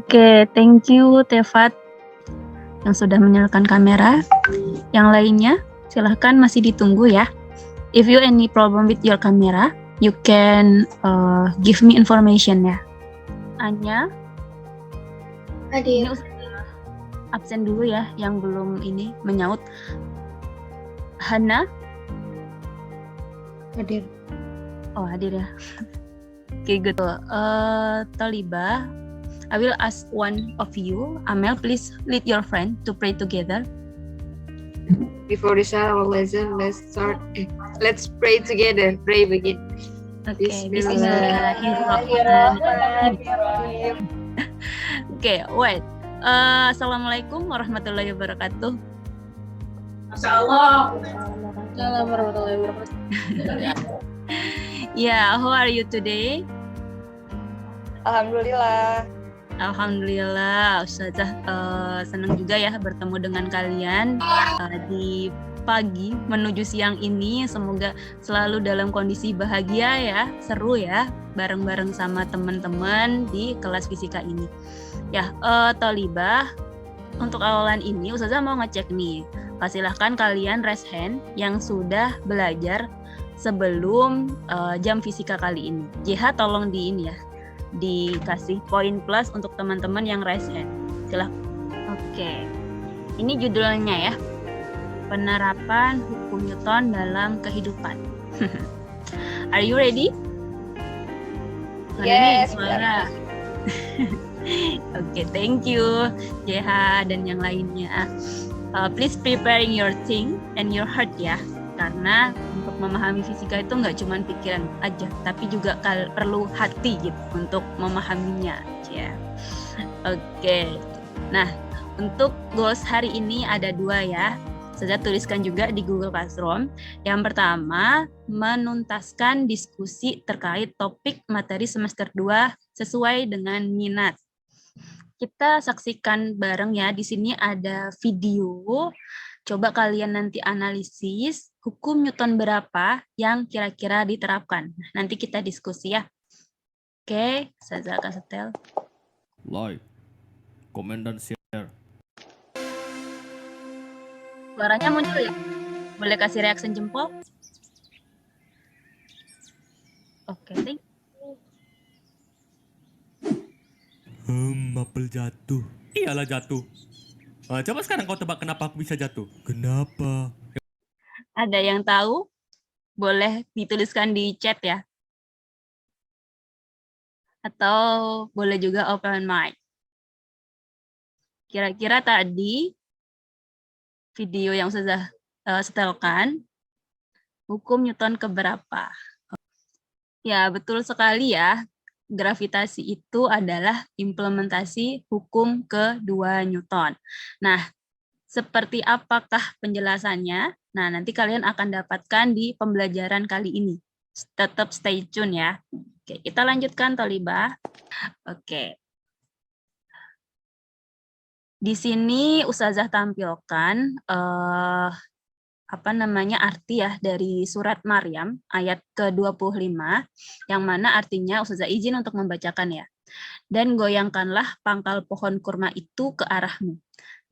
Oke, thank you Tefat yang sudah menyalakan kamera. Yang lainnya, silahkan masih ditunggu ya. If you any problem with your camera, you can give me information ya. Anya, ini Hadir. absen dulu ya, yang belum ini menyaut. Hana, Hadir. oh hadir ya. Oke, good. Taliba, I will ask one of you. Amel, please lead your friend to pray together. Before we start our lesson, let's pray together. Pray begin. Oke, Bismillahirrahmanirrahim. Oke, wait. Assalamualaikum warahmatullahi wabarakatuh. Assalamualaikum warahmatullahi wabarakatuh. Yeah, how are you today? Alhamdulillah. Alhamdulillah, Ustazah senang juga ya bertemu dengan kalian di pagi menuju siang ini. Semoga selalu dalam kondisi bahagia ya, seru ya, bareng-bareng sama teman-teman di kelas fisika ini. Ya, Thalibah, untuk awalan ini Ustazah mau ngecek nih. Silahkan kalian raise hand yang sudah belajar sebelum jam fisika kali ini. JH tolong di ini ya, dikasih poin plus untuk teman-teman yang raise hand. Silahkan. Oke. Ini judulnya ya. Penerapan hukum Newton dalam kehidupan. Are you ready? Yes. Suara. Oke, thank you JH dan yang lainnya. Please preparing your think and your heart ya. Karena untuk memahami fisika itu nggak cuma pikiran aja, tapi juga perlu hati gitu untuk memahaminya. Ya. Oke. Nah, untuk goals hari ini ada 2 ya. Saya tuliskan juga di Google Classroom. Yang pertama, menuntaskan diskusi terkait topik materi semester 2 sesuai dengan minat. Kita saksikan bareng ya. Di sini ada video. Coba kalian nanti analisis hukum Newton berapa yang kira-kira diterapkan. Nanti kita diskusi ya. Oke, saya akan setel. Like, comment, dan share. Suaranya muncul ya? Boleh kasih reaction jempol? Oke, thank you. Apel jatuh. Iyalah jatuh. Coba sekarang kau tebak kenapa aku bisa jatuh. Kenapa? Ada yang tahu? Boleh dituliskan di chat ya. Atau boleh juga open mic. Kira-kira tadi video yang sudah setelkan, hukum Newton keberapa? Ya, betul sekali ya. Gravitasi itu adalah implementasi hukum kedua Newton. Nah, seperti apakah penjelasannya? Nah, nanti kalian akan dapatkan di pembelajaran kali ini. Tetap stay tune ya. Oke, kita lanjutkan Thalibah. Oke. Di sini Ustazah tampilkan arti ya dari surat Maryam ayat ke-25 yang mana artinya Ustazah izin untuk membacakan ya. Dan goyangkanlah pangkal pohon kurma itu ke arahmu.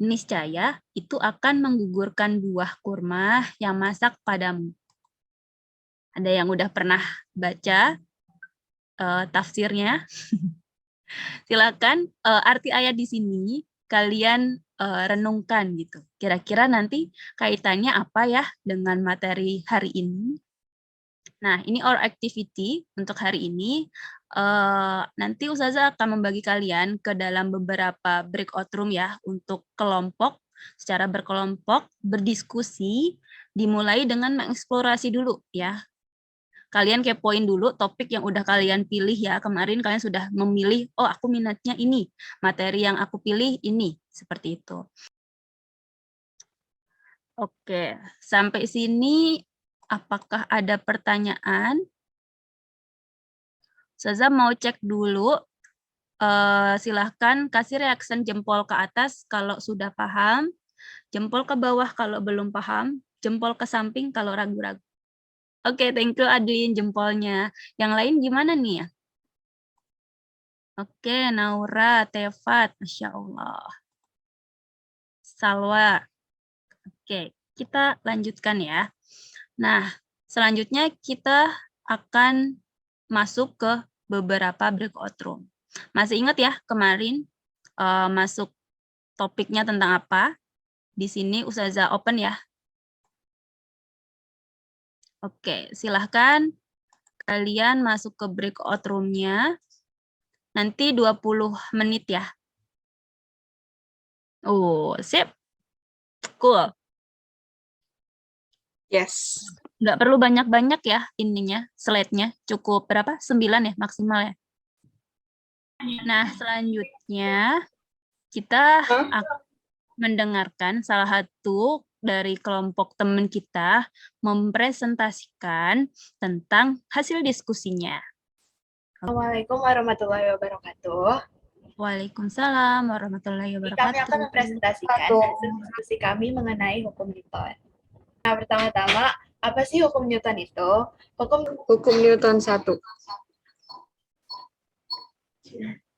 Niscaya itu akan menggugurkan buah kurma yang masak padamu. Ada yang udah pernah baca tafsirnya? Silakan arti ayat di sini kalian renungkan gitu. Kira-kira nanti kaitannya apa ya dengan materi hari ini? Nah, ini our activity untuk hari ini. Nanti Ustazah akan membagi kalian ke dalam beberapa breakout room ya untuk kelompok, secara berkelompok, berdiskusi, dimulai dengan mengeksplorasi dulu ya. Kalian kepoin dulu topik yang udah kalian pilih ya. Kemarin kalian sudah memilih, oh aku minatnya ini, materi yang aku pilih ini, seperti itu. Oke, sampai sini apakah ada pertanyaan? Ustazah mau cek dulu, silahkan kasih reaction jempol ke atas kalau sudah paham, jempol ke bawah kalau belum paham, jempol ke samping kalau ragu-ragu. Oke, thank you Adwin jempolnya. Yang lain gimana nih ya? Oke, Naura, Tefat, Masya Allah. Salwa. Oke, kita lanjutkan ya. Nah, selanjutnya kita akan masuk ke beberapa breakout room. Masih ingat ya kemarin masuk topiknya tentang apa? Di sini Ustazah open ya. Oke, silahkan kalian masuk ke breakout room-nya. Nanti 20 menit ya. Oh, sip. Cool. Yes. Nggak perlu banyak-banyak ya ininya, slide-nya. Cukup berapa? 9 ya maksimal ya. Nah, selanjutnya kita akan mendengarkan salah satu dari kelompok teman kita mempresentasikan tentang hasil diskusinya. Assalamualaikum warahmatullahi wabarakatuh. Waalaikumsalam warahmatullahi Kami wabarakatuh. akan mempresentasikan hasil diskusi kami mengenai hukum Newton. Nah, pertama-tama, apa sih hukum Newton itu? Hukum Newton 1.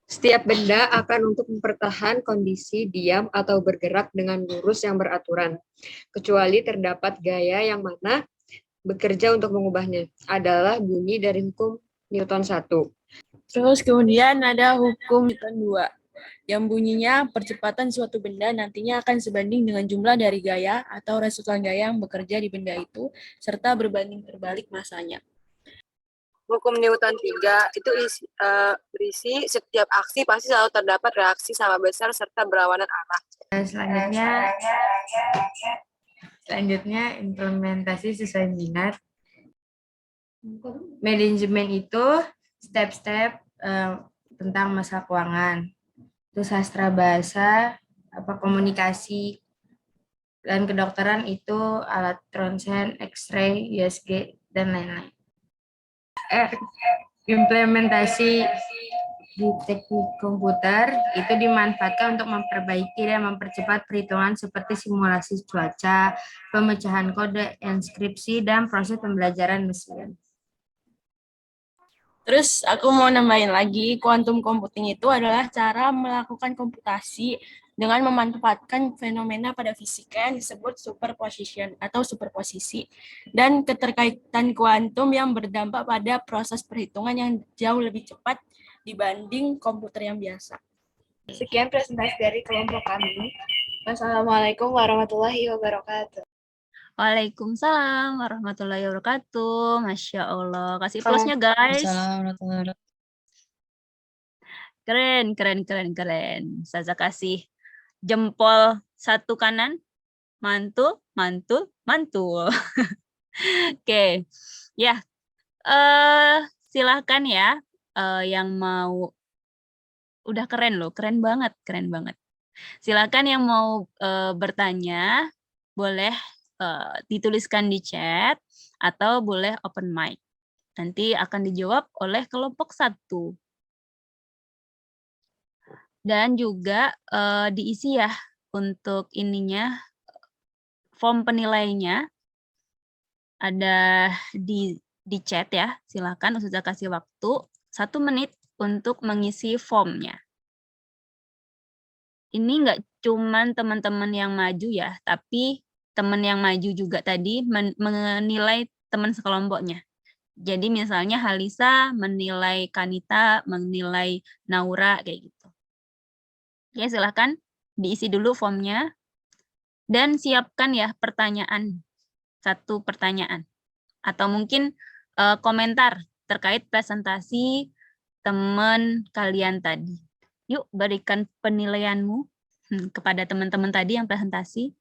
Setiap benda akan untuk mempertahan kondisi diam atau bergerak dengan lurus yang beraturan, kecuali terdapat gaya yang mana bekerja untuk mengubahnya. Adalah bunyi dari hukum Newton 1. Terus kemudian ada hukum Newton 2, yang bunyinya percepatan suatu benda nantinya akan sebanding dengan jumlah dari gaya atau resultan gaya yang bekerja di benda itu, serta berbanding terbalik masanya. Hukum Newton 3 itu berisi setiap aksi pasti selalu terdapat reaksi sama besar serta berlawanan arah. Selanjutnya implementasi sesuai minat. Manajemen itu step-step tentang masalah keuangan. Itu sastra bahasa, komunikasi, dan kedokteran itu alat ronsen, X-ray, USG, dan lain-lain. Implementasi di teknik komputer itu dimanfaatkan untuk memperbaiki dan mempercepat perhitungan seperti simulasi cuaca, pemecahan kode, enskripsi, dan proses pembelajaran mesin. Terus aku mau nambahin lagi, quantum computing itu adalah cara melakukan komputasi dengan memanfaatkan fenomena pada fisika yang disebut superposition atau superposisi dan keterkaitan kuantum yang berdampak pada proses perhitungan yang jauh lebih cepat dibanding komputer yang biasa. Sekian presentasi dari kelompok kami. Wassalamualaikum warahmatullahi wabarakatuh. Waalaikumsalam warahmatullahi wabarakatuh. Masya Allah. Kasih plusnya guys. Keren, keren, keren, keren. Saya kasih jempol satu kanan. Mantul, mantul, mantul. Oke. Ya. Silahkan ya. Yang mau. Udah keren loh. Keren banget. Keren banget. Silahkan yang mau bertanya. Boleh dituliskan di chat atau boleh open mic. Nanti akan dijawab oleh kelompok 1. Dan juga diisi ya untuk ininya form penilainya ada di chat ya. Silakan Ustazah kasih waktu 1 menit untuk mengisi formnya. Ini nggak cuman teman-teman yang maju ya, tapi teman yang maju juga tadi menilai teman sekelompoknya. Jadi misalnya Halisa menilai Kanita, menilai Naura, kayak gitu. Ya, silahkan diisi dulu formnya. Dan siapkan ya pertanyaan. 1 pertanyaan. Atau mungkin komentar terkait presentasi teman kalian tadi. Yuk, berikan penilaianmu kepada teman-teman tadi yang presentasi.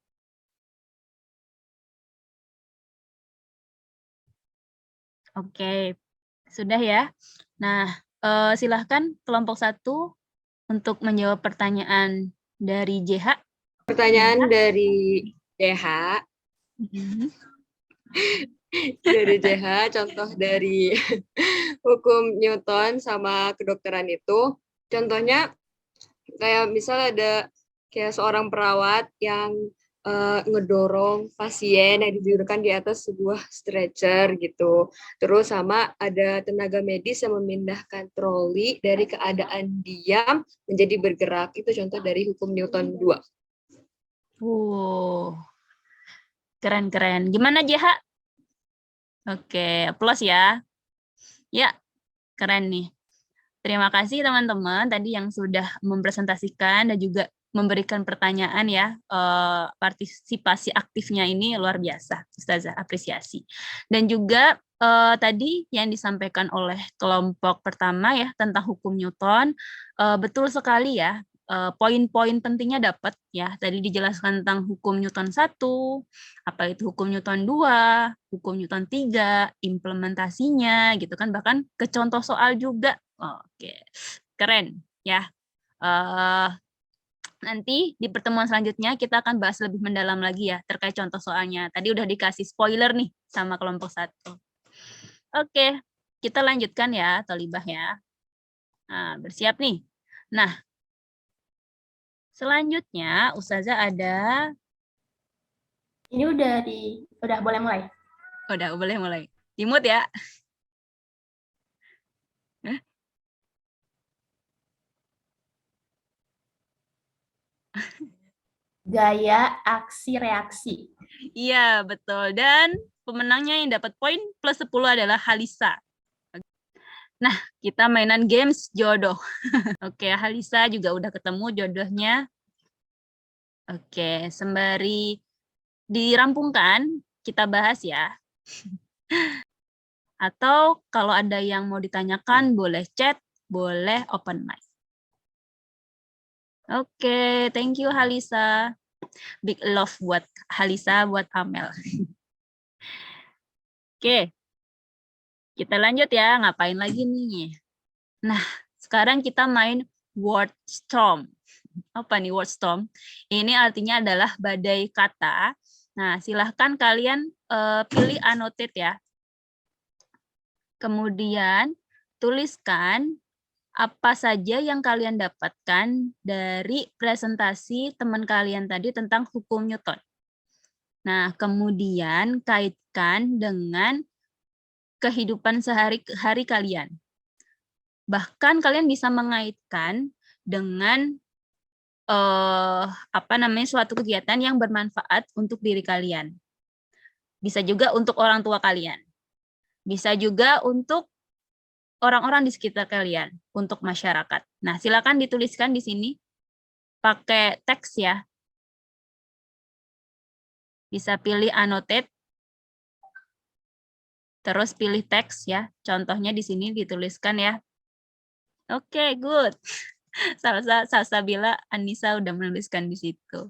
Oke, sudah ya. Nah, silahkan kelompok 1 untuk menjawab pertanyaan dari JH. Pertanyaan dari JH. Dari JH, contoh dari hukum Newton sama kedokteran itu. Contohnya, kayak misal ada kayak seorang perawat yang ngedorong pasien yang ditidurkan di atas sebuah stretcher gitu. Terus sama ada tenaga medis yang memindahkan troli dari keadaan diam menjadi bergerak. Itu contoh dari hukum Newton 2. Keren-keren. Gimana JH? Oke, plus ya. Ya, keren nih. Terima kasih teman-teman tadi yang sudah mempresentasikan dan juga memberikan pertanyaan ya. Partisipasi aktifnya ini luar biasa, Ustazah, apresiasi. Dan juga tadi yang disampaikan oleh kelompok pertama ya tentang hukum Newton, betul sekali ya. Poin-poin pentingnya dapat ya. Tadi dijelaskan tentang hukum Newton 1, apa itu hukum Newton 2, hukum Newton 3, implementasinya gitu kan, bahkan ke contoh soal juga. Oke, keren ya. Nanti di pertemuan selanjutnya kita akan bahas lebih mendalam lagi ya terkait contoh soalnya. Tadi udah dikasih spoiler nih sama kelompok 1. Oke, kita lanjutkan ya, Tolibah ya. Nah, bersiap nih. Nah, selanjutnya Ustazah ada. Ini udah boleh mulai. Udah boleh mulai. Dimut ya. Gaya aksi reaksi. Iya, betul. Dan pemenangnya yang dapat poin plus 10 adalah Halisa. Nah, kita mainan games jodoh. Oke, Halisa juga udah ketemu jodohnya. Oke, sembari dirampungkan, kita bahas ya. Atau kalau ada yang mau ditanyakan, boleh chat, boleh open mic. Oke, thank you Halisa. Big love buat Halisa, buat Amel. Oke, kita lanjut ya. Ngapain lagi nih? Nah, sekarang kita main word storm. Apa nih word storm? Ini artinya adalah badai kata. Nah, silahkan kalian pilih annotate ya. Kemudian tuliskan apa saja yang kalian dapatkan dari presentasi teman kalian tadi tentang hukum Newton. Nah, kemudian kaitkan dengan kehidupan sehari-hari kalian. Bahkan kalian bisa mengaitkan dengan suatu kegiatan yang bermanfaat untuk diri kalian. Bisa juga untuk orang tua kalian. Bisa juga untuk orang-orang di sekitar kalian, untuk masyarakat. Nah, silakan dituliskan di sini pakai teks ya. Bisa pilih annotate, terus pilih teks ya. Contohnya di sini dituliskan ya. Oke, good. Salsabila, Anissa udah menuliskan di situ.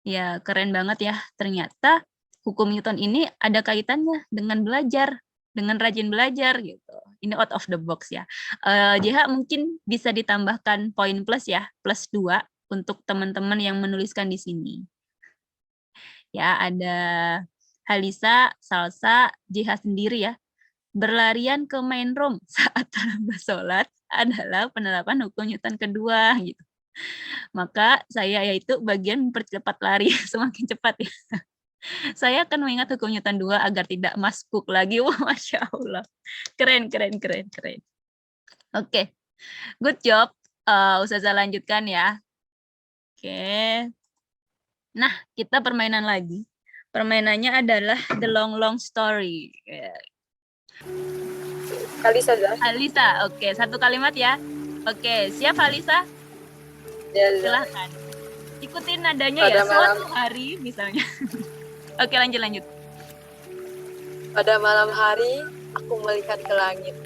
Ya, keren banget ya. Ternyata hukum Newton ini ada kaitannya dengan belajar, dengan rajin belajar gitu. Ini out of the box ya. JH mungkin bisa ditambahkan poin plus ya, plus 2 untuk teman-teman yang menuliskan di sini. Ya, ada Halisa, Salsa, JH sendiri ya. Berlarian ke main room saat terlambat sholat adalah penerapan hukum Newton kedua gitu. Maka saya yaitu bagian mempercepat lari semakin cepat ya. Saya akan mengingat hukum Newton 2 agar tidak masbuk lagi. Wah, Masya Allah. Keren. Oke, good job. Ustazah lanjutkan ya. Oke. Nah, kita permainan lagi. Permainannya adalah the long story. Halisa, Halisa, oke. Satu kalimat ya. Oke, siap Halisa? Ya, Silahkan. Ikutin nadanya ya, suatu hari misalnya. Oke, lanjut. Pada malam hari, aku melihat ke langit.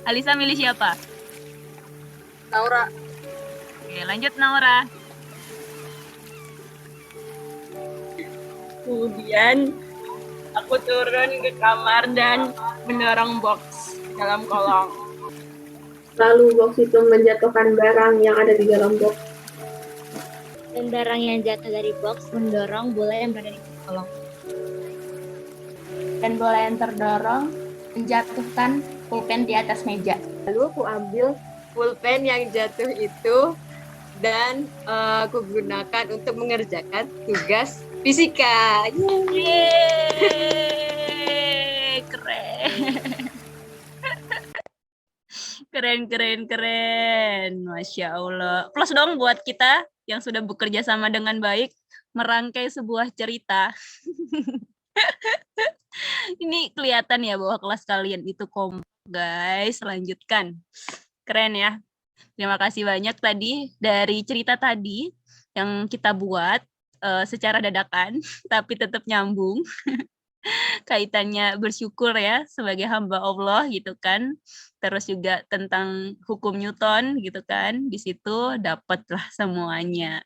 Alisa milih siapa? Naura. Oke, lanjut Naura. Kemudian aku turun ke kamar dan mendorong box dalam kolong. Lalu box itu menjatuhkan barang yang ada di dalam box. Dan barang yang jatuh dari box mendorong bola yang berada di kolong. Dan bola yang terdorong menjatuhkan pulpen di atas meja. Lalu aku ambil pulpen yang jatuh itu dan aku gunakan untuk mengerjakan tugas fisika. Yeay, keren. Keren. Masya Allah. Plus dong buat kita yang sudah bekerja sama dengan baik, merangkai sebuah cerita. Ini kelihatan ya bahwa kelas kalian itu kompak, guys. Lanjutkan. Keren ya. Terima kasih banyak tadi dari cerita tadi yang kita buat secara dadakan, tapi tetap nyambung. Kaitannya bersyukur ya sebagai hamba Allah gitu kan. Terus juga tentang hukum Newton gitu kan. Di situ dapatlah semuanya.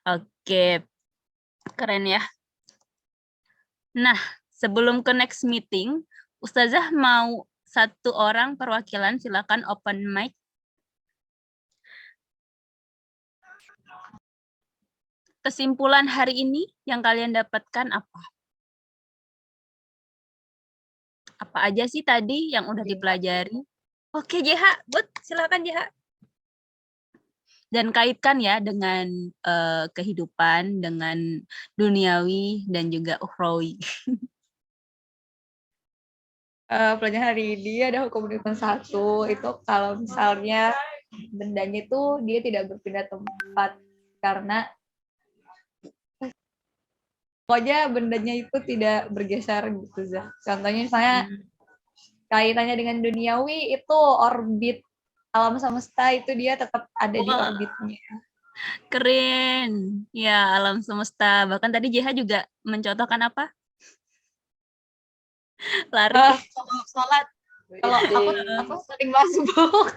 Oke. Keren ya. Nah, sebelum ke next meeting, Ustazah mau satu orang perwakilan, silakan open mic. Kesimpulan hari ini yang kalian dapatkan apa? Apa aja sih tadi yang udah dipelajari? Oke, JH, silakan JH. Dan kaitkan ya dengan kehidupan, dengan duniawi dan juga ukhrawi. Pelajaran hari ini ada hukum Newton 1, itu kalau misalnya bendanya itu dia tidak berpindah tempat karena pokoknya bendanya itu tidak bergeser gitu, Zah. Contohnya misalnya kaitannya dengan duniawi itu orbit alam semesta itu dia tetap ada di orbitnya. Keren. Ya, alam semesta. Bahkan tadi JH juga mencontohkan apa? Lari. Sholat. Kalau aku sering masuk.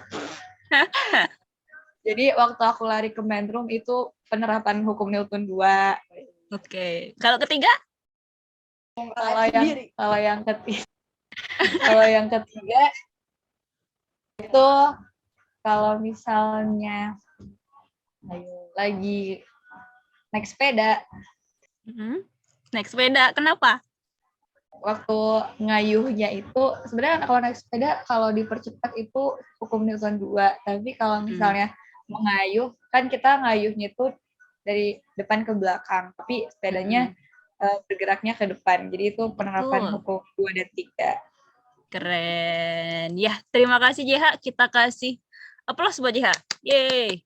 Jadi waktu aku lari ke Mendrum itu penerapan hukum Newton 2. Oke. Kalau ketiga? Kalau yang ketiga itu kalau misalnya lagi naik sepeda. Naik sepeda, kenapa? Waktu ngayuhnya itu sebenarnya kalau naik sepeda kalau dipercepat itu hukum Newton 2, tapi kalau misalnya mengayuh kan kita ngayuhnya itu dari depan ke belakang, tapi sepedanya bergeraknya ke depan. Jadi itu penerapan hukum 2 dan 3. Keren. Ya, terima kasih JH. Kita kasih aplaus buat JH. Yeay.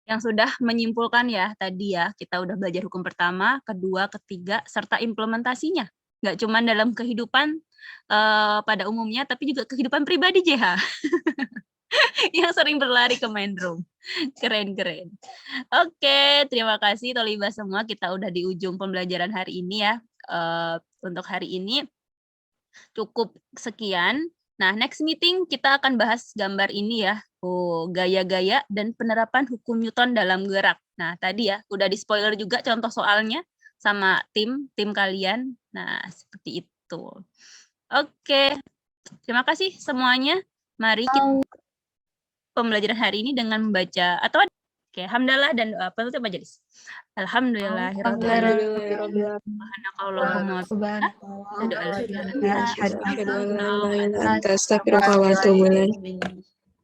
Yang sudah menyimpulkan ya tadi ya, kita udah belajar hukum pertama, kedua, ketiga, serta implementasinya. Nggak cuma dalam kehidupan pada umumnya, tapi juga kehidupan pribadi JH. Yang sering berlari ke main room. Keren. Oke, terima kasih Tolibah semua. Kita udah di ujung pembelajaran hari ini ya. Untuk hari ini cukup sekian. Nah, next meeting kita akan bahas gambar ini ya. Gaya-gaya dan penerapan hukum Newton dalam gerak. Nah, tadi ya udah di-spoiler juga contoh soalnya sama tim kalian. Nah, seperti itu. Oke. Terima kasih semuanya. Mari kita pembelajaran hari ini dengan membaca atau oke, hamdalah dan doa penutup majelis. Alhamdulillahirabbil alamin.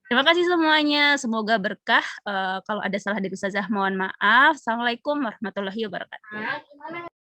Terima kasih semuanya. Semoga berkah. Kalau ada salah dari Ustazah mohon maaf. Assalamualaikum warahmatullahi wabarakatuh.